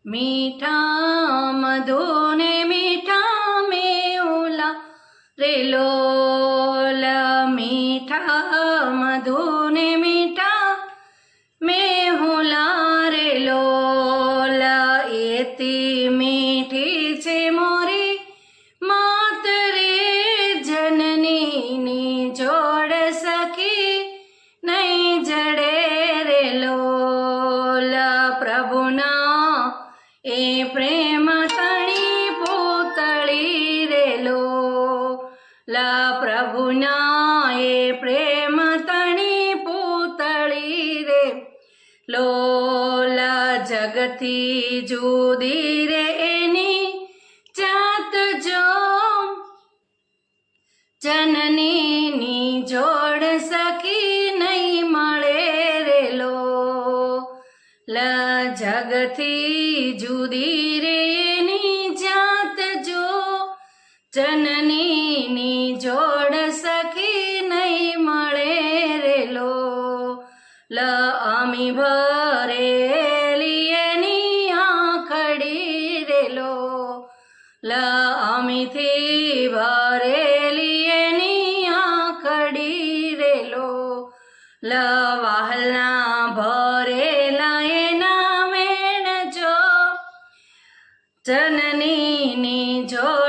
मीठा मधुने मीठा मेहुला रे लोल मीठा मधुने मीठा मेहुला रे लोल एती मीठी छे मोरी मात रे जननी नी जोड़ सखी नहीं जड़े रे लोल प्रभुना ए प्रेम तणी पूतળી रे लोला प्रभुना ए प्रेम तणी पूतળી रे लोला जगती जुदी रे एनी जात जो जननी नी जोड़ सखी नहीं मळे रे लोला जगती जुदी रे एनी जात जो जननी नी जोड़ सखी नहीं मळे रे लोला आमी भरेली एनी आखड़ी रे लोला आमीथी भरेली एनी आखड़ी रे लोला वाहलना भरेला एना वेण जो जननी नी जोड़